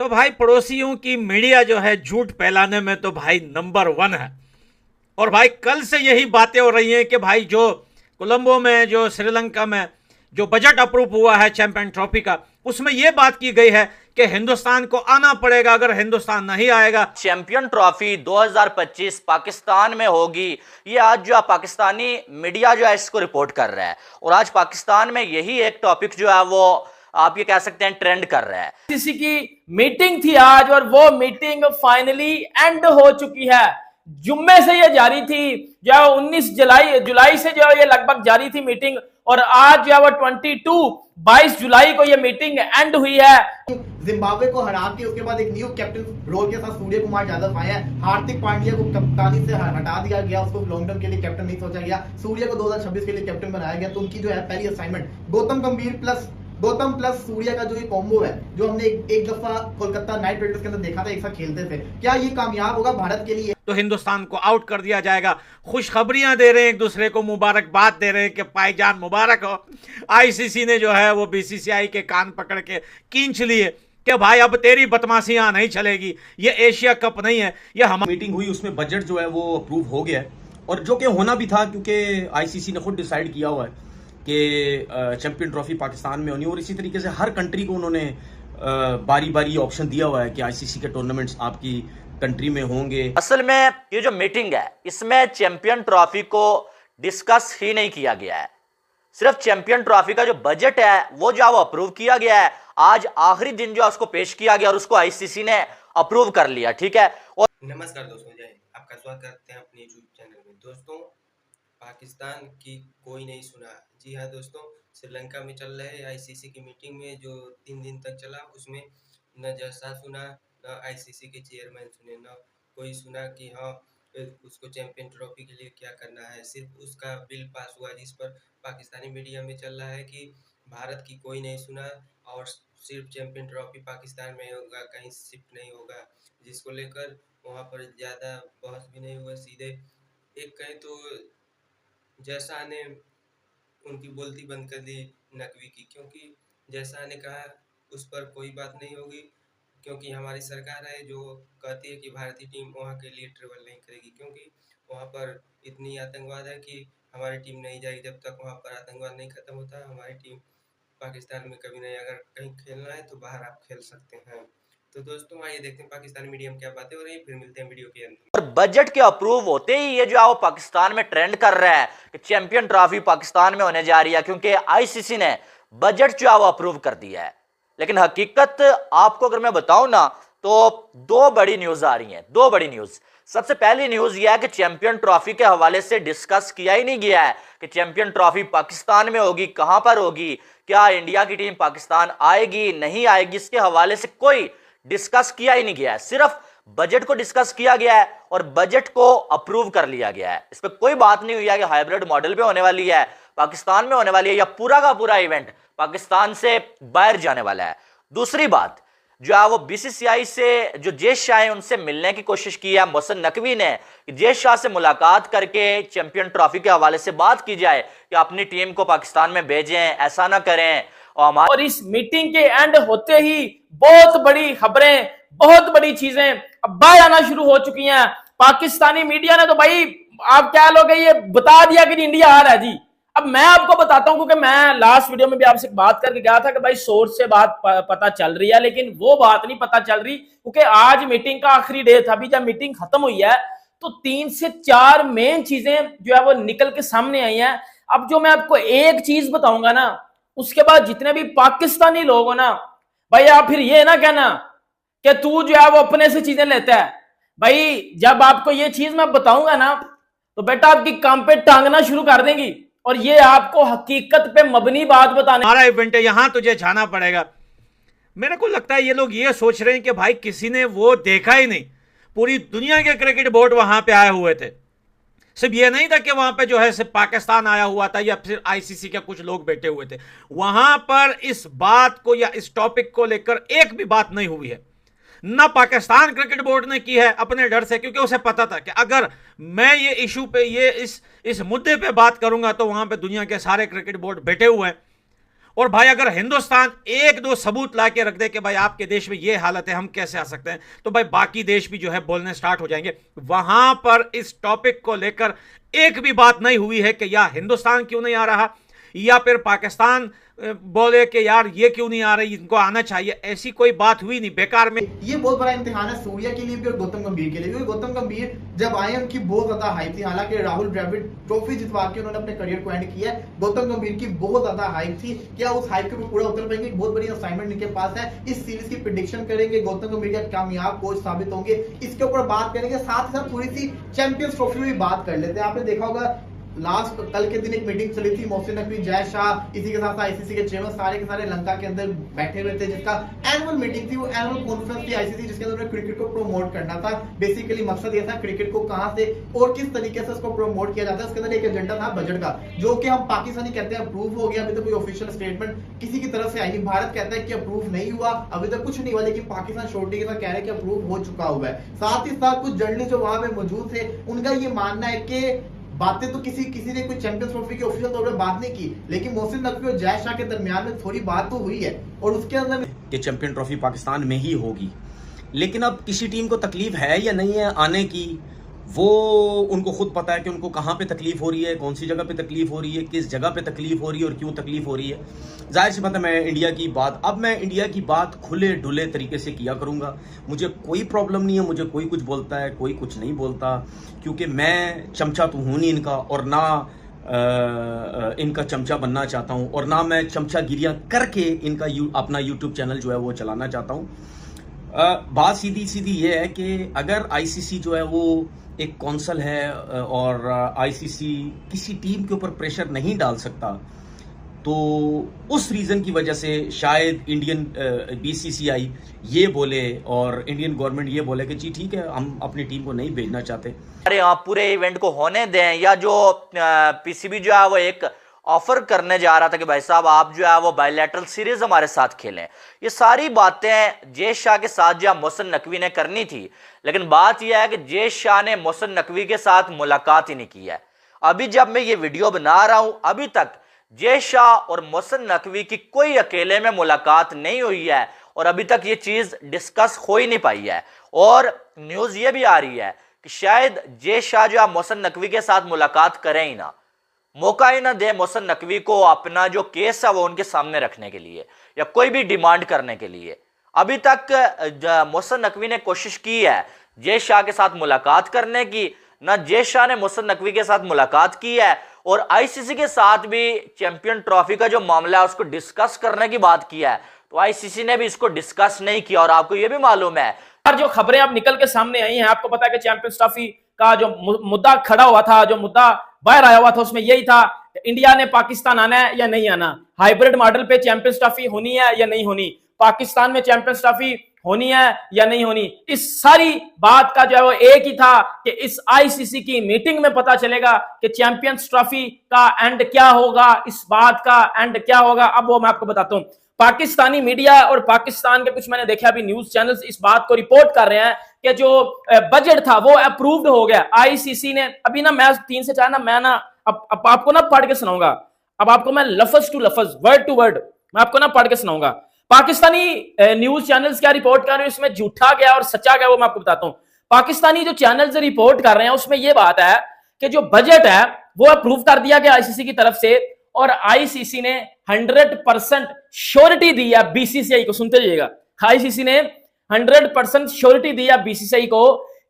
तो भाई पड़ोसियों की मीडिया जो है झूठ फैलाने में तो भाई नंबर 1 है। और भाई कल से यही बातें हो रही हैं कि भाई जो कोलंबो में, जो श्रीलंका में जो बजट अप्रूव हुआ है चैंपियन ट्रॉफी का, उसमें यह बात की गई है कि हिंदुस्तान को आना पड़ेगा। अगर हिंदुस्तान नहीं आएगा, चैंपियन ट्रॉफी 2025 पाकिस्तान में होगी। ये आज जो पाकिस्तानी मीडिया जो है इसको रिपोर्ट कर रहा है, और आज पाकिस्तान में यही एक टॉपिक जो है वो आप ये कह सकते हैं ट्रेंड कर रहा है। किसी की मीटिंग थी आज, और वो मीटिंग फाइनली एंड हो चुकी है। जुम्मे से ये जारी थी, जो 19 जुलाई से जो ये लगभग जारी थी मीटिंग, और आज जो है वो 22 जुलाई को ये मीटिंग एंड हुई है। जिम्बाब्वे को हरा के उसके बाद एक न्यू कैप्टन रोल के साथ सूर्य कुमार यादव आए हैं। हार्दिक पांड्या को कप्तानी से हटा दिया गया, उसको लॉन्ग टर्म के लिए कैप्टन नहीं सोचा गया। सूर्य को 2026 के लिए कैप्टन बनाया गया। तो उनकी जो है पहली असाइनमेंट गौतम गंभीर प्लस सूर्य का जो ये कॉम्बो है, जो हमने एक दफा कोलकाता नाइट राइडर्स के अंदर देखा था, एक साथ खेलते थे, क्या ये कामयाब होगा भारत के लिए? तो हिंदुस्तान को आउट कर दिया जाएगा। खुशखबरियां दे रहे हैं, एक दूसरे को मुबारकबाद दे रहे हैं कि भाईजान मुबारक हो। आईसीसी ने जो है वो बीसीसीआई के कान पकड़ के खींच लिए कि भाई अब तेरी बदमाशियां नहीं चलेगी, ये एशिया कप नहीं है, ये हमारी मीटिंग हुई, उसमें बजट जो है वो अप्रूव हो गया है, और जो कि होना भी था, क्योंकि आईसीसी ने खुद डिसाइड किया हुआ है कि चैंपियन ट्रॉफी पाकिस्तान में होनी है। और इसी तरीके से हर कंट्री को उन्होंने बारी बारी ऑप्शन दिया हुआ है कि आईसीसी के टूर्नामेंट्स आपकी कंट्री में होंगे। असल में ये जो मीटिंग है इसमें चैंपियन ट्रॉफी को डिस्कस ही नहीं किया गया है, सिर्फ चैंपियन ट्रॉफी का जो बजट है वो जो अप्रूव किया गया है। आज आखिरी दिन जो उसको पेश किया गया और उसको आईसीसी ने अप्रूव कर लिया, ठीक है। और नमस्कार दोस्तों, जय हिंद। आपका स्वागत करते हैं अपने यूट्यूब चैनल में। दोस्तों, पाकिस्तान की कोई नहीं सुना। जी हाँ दोस्तों, श्रीलंका में चल रहे आईसीसी की मीटिंग में जो 3 दिन तक चला, उसमें न जैसा सुना, न आईसीसी के चेयरमैन सुने, न कोई सुना कि हाँ उसको चैंपियन ट्रॉफी के लिए क्या करना है। सिर्फ उसका बिल पास हुआ, जिस पर पाकिस्तानी मीडिया में चल रहा है कि भारत की कोई नहीं सुना और सिर्फ चैंपियन ट्रॉफी पाकिस्तान में होगा, कहीं शिफ्ट नहीं होगा, जिसको लेकर वहाँ पर ज़्यादा बहस भी नहीं हुआ। सीधे एक कहें तो जैसा ने उनकी बोलती बंद कर दी नकवी की, क्योंकि जैसा ने कहा उस पर कोई बात नहीं होगी, क्योंकि हमारी सरकार है जो कहती है कि भारतीय टीम वहाँ के लिए ट्रेवल नहीं करेगी, क्योंकि वहाँ पर इतनी आतंकवाद है कि हमारी टीम नहीं जाएगी। जब तक वहाँ पर आतंकवाद नहीं खत्म होता, हमारी टीम पाकिस्तान में कभी नहीं। अगर कहीं खेलना है तो बाहर आप खेल सकते हैं। तो दोस्तों आइए देखते हैं पाकिस्तानी मीडिया में क्या बातें हो रही है, फिर मिलते हैं वीडियो के अंदर। और बजट के अप्रूव होते ही ये जो है वो पाकिस्तान में ट्रेंड कर रहा है कि चैंपियन ट्रॉफी पाकिस्तान में होने जा रही है, क्योंकि आईसीसी ने बजट जो है वो अप्रूव कर दिया है। लेकिन हकीकत आपको अगर मैं बताऊं ना, तो 2 बड़ी न्यूज आ रही हैं, 2 बड़ी न्यूज। सबसे पहली न्यूज यह है कि चैंपियन ट्रॉफी के हवाले से डिस्कस किया ही नहीं गया है कि चैंपियन ट्रॉफी पाकिस्तान में होगी, कहां पर होगी, क्या इंडिया की टीम पाकिस्तान आएगी नहीं आएगी, इसके हवाले से कोई डिस्कस किया ही नहीं गया है। सिर्फ बजट को डिस्कस किया गया है और बजट को अप्रूव कर लिया गया है। इस पर कोई बात नहीं हुई है कि हाइब्रिड मॉडल पे होने वाली है, पाकिस्तान में होने वाली है, या पूरा का पूरा इवेंट पाकिस्तान से बाहर जाने वाला है। दूसरी बात जो है वो बीसीसीआई से जो जय शाह है उनसे मिलने की कोशिश की है मोहसिन नकवी ने, कि जय शाह से मुलाकात करके चैंपियन ट्रॉफी के हवाले से बात की जाए कि अपनी टीम को पाकिस्तान में भेजें, ऐसा ना करें। और इस मीटिंग के एंड होते ही बहुत बड़ी खबरें, बहुत बड़ी चीजें अब बाहर आना शुरू हो चुकी हैं। पाकिस्तानी मीडिया ने तो भाई आप क्या लोगे ये बता दिया कि इंडिया हार है जी। अब मैं आपको बताता हूं, क्योंकि मैं लास्ट वीडियो में भी आपसे बात करके गया था कि भाई सोर्स से बात पता चल रही है, लेकिन वो बात नहीं पता चल रही, क्योंकि आज मीटिंग का आखिरी डे था। अभी जब मीटिंग खत्म हुई है तो 3 से 4 मेन चीजें जो है वो निकल के सामने आई हैं। अब जो मैं आपको एक चीज बताऊंगा ना, उसके बाद जितने भी पाकिस्तानी लोग हो ना भाई, आप फिर ये ना कहना कि तू जो है वो अपने से चीजें लेता है। भाई जब आपको ये चीज मैं बताऊंगा ना, तो बेटा आपकी काम पे टांगना शुरू कर देंगी, और ये आपको हकीकत पे मबनी बात बताने। हमारा इवेंट है, यहां तुझे जाना पड़ेगा। मेरे को लगता है ये लोग ये सोच रहे हैं कि भाई किसी ने वो देखा ही नहीं। पूरी दुनिया के क्रिकेट बोर्ड वहां पे आए हुए थे। सिर्फ ये नहीं था कि वहां पे जो है सिर्फ पाकिस्तान आया हुआ था या फिर आईसीसी के कुछ लोग बैठे हुए थे। वहां पर इस बात को या इस टॉपिक को लेकर एक भी बात नहीं हुई है। ना पाकिस्तान क्रिकेट बोर्ड ने की है अपने डर से, क्योंकि उसे पता था कि अगर मैं ये इशू पे, ये इस मुद्दे पे बात करूंगा तो वहां पे दुनिया के सारे क्रिकेट बोर्ड बैठे हुए हैं और भाई अगर हिंदुस्तान एक दो सबूत ला के रख दे कि भाई आपके देश में ये हालत है, हम कैसे आ सकते हैं, तो भाई बाकी देश भी जो है बोलने स्टार्ट हो जाएंगे। वहां पर इस टॉपिक को लेकर एक भी बात नहीं हुई है कि या हिंदुस्तान क्यों नहीं आ रहा, या फिर पाकिस्तान बोले कि यार ये क्यों नहीं आ रही, इनको आना चाहिए, ऐसी कोई बात हुई नहीं। बेकार में ये बहुत बड़ा इम्तिहान है सूर्या के लिए भी और गौतम गंभीर के लिए भी। क्योंकि गौतम गंभीर जब आए उनकी बहुत ज्यादा हाइप थी, हालांकि राहुल द्रविड़ ट्रॉफी जितवा के उन्होंने अपने करियर को एंड किया है। गौतम गंभीर की बहुत ज्यादा हाइप थी, क्या उस हाइप के ऊपर पूरा उतर पाएंगे? बहुत बड़ी असाइनमेंट इनके पास है। इस सीरीज की प्रेडिक्शन करेंगे, गौतम गंभीर का कामयाब कोच साबित होंगे, इसके ऊपर बात करेंगे। साथ ही साथ थोड़ी सी चैंपियंस ट्रॉफी में बात कर लेते हैं। आपने देखा होगा लास्ट कल के दिन एक मीटिंग चली थी, मोहसिन नकवी, जय शाह, इसी के साथ आईसीसी के चेयरमैन सारे के सारे लंका के अंदर बैठे हुए थे, जिसका एनुअल मीटिंग थी, वो एनुअल कॉन्फ्रेंस थी आईसीसी, जिसके अंदर क्रिकेट को प्रमोट करना था। बेसिकली मकसद ये था क्रिकेट को कहां से और किस तरीके से उसको प्रमोट किया जाता है। उसके अंदर एक एजेंडा था बजट का, जो कि हम पाकिस्तानी कहते हैं अप्रूव हो गया। अभी तक कोई ऑफिशियल स्टेटमेंट किसी की तरफ से आई नहीं। भारत कहता है कि अप्रूव नहीं हुआ, अभी तक कुछ नहीं हुआ, लेकिन पाकिस्तान श्योरिटी के साथ कह रहे हैं कि अप्रूव हो चुका हुआ है। साथ ही साथ कुछ जर्नलिस्ट जो वहां पे मौजूद थे, उनका ये मानना है कि बातें तो किसी ने कोई चैंपियंस ट्रॉफी की ऑफिशियल तौर पर बात नहीं की, लेकिन मोहसिन नकवी और जय शाह के दरमियान में थोड़ी बात तो हुई है और उसके अंदर कि चैंपियन ट्रॉफी पाकिस्तान में ही होगी। लेकिन अब किसी टीम को तकलीफ है या नहीं है आने की, वो उनको खुद पता है कि उनको कहाँ पे तकलीफ हो रही है, कौन सी जगह पे तकलीफ हो रही है, किस जगह पे तकलीफ हो रही है और क्यों तकलीफ हो रही है। जाहिर सी बात है, मैं इंडिया की बात खुले ढुले तरीके से किया करूँगा। मुझे कोई प्रॉब्लम नहीं है, मुझे कोई कुछ बोलता है, कोई कुछ नहीं बोलता, क्योंकि मैं चमचा तो हूँ नहीं इनका, और ना इनका चमचा बनना चाहता हूँ, और ना मैं चमचागिरियाँ करके इनका अपना यूट्यूब चैनल जो है वो चलाना चाहता हूँ। बात सीधी सीधी ये है कि अगर आईसीसी जो है वो एक कौंसल है और आईसीसी किसी टीम के ऊपर प्रेशर नहीं डाल सकता, तो उस रीजन की वजह से शायद इंडियन बीसीसीआई ये बोले और इंडियन गवर्नमेंट ये बोले कि जी ठीक है, हम अपनी टीम को नहीं भेजना चाहते। अरे आप पूरे इवेंट को होने दें, या जो पीसीबी जो है वो एक ऑफर करने जा रहा था कि भाई साहब आप जो है वो बायलैटरल सीरीज हमारे साथ खेलें, ये सारी बातें जय शाह के साथ जो मोहसिन नकवी ने करनी थी। लेकिन बात यह है कि जय शाह ने मोहसिन नकवी के साथ मुलाकात ही नहीं की है। अभी जब मैं ये वीडियो बना रहा हूं, अभी तक जय शाह और मोहसिन नकवी की कोई अकेले में मुलाकात नहीं हुई है और अभी तक ये चीज डिस्कस हो ही नहीं पाई है। और न्यूज ये भी आ रही है कि शायद जय शाह जो मोहसिन नकवी के साथ मुलाकात करें ही ना, मौका ही ना दे मोहसिन नकवी को अपना जो केस है वो उनके सामने रखने के लिए या कोई भी डिमांड करने के लिए। अभी तक मोहसिन नकवी ने कोशिश की है जय शाह के साथ मुलाकात करने की, ना जय शाह ने मोहसिन नकवी के साथ मुलाकात की है, और आईसीसी के साथ भी चैंपियन ट्रॉफी का जो मामला है उसको डिस्कस करने की बात की है, तो आईसीसी ने भी इसको डिस्कस नहीं किया। और आपको यह भी मालूम है जो खबरें अब निकल के सामने आई हैं, आपको पता है कि चैंपियंस ट्रॉफी का जो मुद्दा खड़ा हुआ था, जो मुद्दा बाहर आया हुआ था, उसमें यही था इंडिया ने पाकिस्तान आना है या नहीं आना, हाइब्रिड मॉडल पे चैंपियंस ट्रॉफी होनी है या नहीं होनी, पाकिस्तान में चैंपियंस ट्रॉफी होनी है या नहीं होनी। इस सारी बात का जो है वो एक ही था कि इस आईसीसी की मीटिंग में पता चलेगा कि चैंपियंस ट्रॉफी का एंड क्या होगा, इस बात का एंड क्या होगा। अब वो मैं आपको बताता हूं। पाकिस्तानी मीडिया और पाकिस्तान के कुछ मैंने देखा अभी न्यूज चैनल्स इस बात को रिपोर्ट कर रहे हैं कि जो बजट था वो अप्रूव्ड हो गया। आईसीसी ने अभी ना, मैं 3 से 4 ना, मैं ना अब आपको ना पढ़ के सुनाऊंगा। अब आपको मैं लफ्ज टू लफ्ज, वर्ड टू वर्ड मैं आपको ना पढ़ के सुनाऊंगा। पाकिस्तानी न्यूज चैनल्स क्या रिपोर्ट कर रहे हैं, इसमें झूठा गया और सच्चा गया वो मैं आपको बताता हूं। पाकिस्तानी जो चैनल्स रिपोर्ट कर रहे हैं उसमें यह बात है कि जो बजट है वो अप्रूव कर दिया गया आईसीसी की तरफ से, और आईसीसी ने 100% श्योरिटी दी है बीसीसीआई को। सुनते रहिएगा, आईसीसी ने 100% श्योरिटी दी है बीसीसीआई को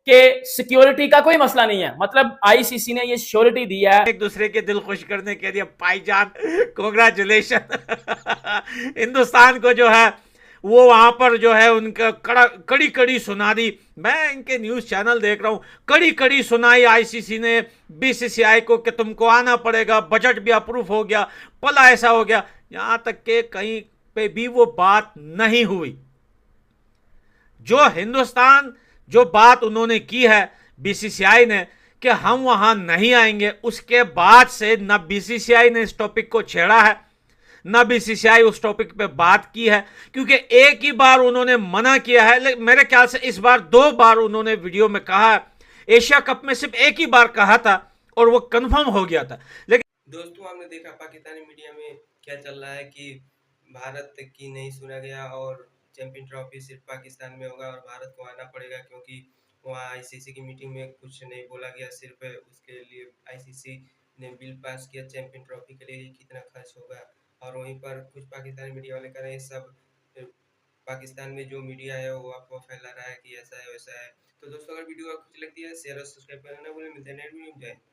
कि सिक्योरिटी का कोई मसला नहीं है। मतलब आईसीसी ने ये श्योरिटी दी है एक दूसरे के दिल खुश करने के लिए। भाईजान कांग्रेचुलेशन हिंदुस्तान को जो है वो वहां पर जो है उनका कड़ी कड़ी सुना दी। मैं इनके न्यूज चैनल देख रहा हूं, कड़ी कड़ी सुनाई आईसीसी ने बीसीसीआई को कि तुमको आना पड़ेगा, बजट भी अप्रूव हो गया, पला ऐसा हो गया। यहां तक कि कहीं पे भी वो बात नहीं हुई। जो हिंदुस्तान जो बात उन्होंने की है बीसीसीआई ने कि हम वहां नहीं आएंगे, उसके बाद से न बीसीसीआई ने इस टॉपिक को छेड़ा है, न बीसीसीआई उस टॉपिक पे बात की है, क्योंकि एक ही बार उन्होंने मना किया है। मेरे ख्याल से इस बार 2 बार उन्होंने वीडियो में कहा है। एशिया कप में सिर्फ एक ही बार कहा था और वो कंफर्म हो गया था। लेकिन दोस्तों आपने देखा पाकिस्तानी मीडिया में क्या चल रहा है कि भारत की नहीं सुना गया और चैंपियन ट्रॉफी सिर्फ पाकिस्तान में होगा और भारत को आना पड़ेगा, क्योंकि वहाँ आईसीसी की मीटिंग में कुछ नहीं बोला गया। सिर्फ उसके लिए आईसीसी ने बिल पास किया चैंपियन ट्रॉफी के लिए कितना खर्च होगा, और वहीं पर कुछ पाकिस्तानी मीडिया वाले कह रहे हैं सब पाकिस्तान में जो मीडिया है वो अफवाह फैला रहा है कि ऐसा है वैसा है। तो दोस्तों, अगर वीडियो आपको अच्छी लगती है शेयर और सब्सक्राइब करना ना भूलें। मिलते हैं नेक्स्ट वीडियो में। जय हिंद।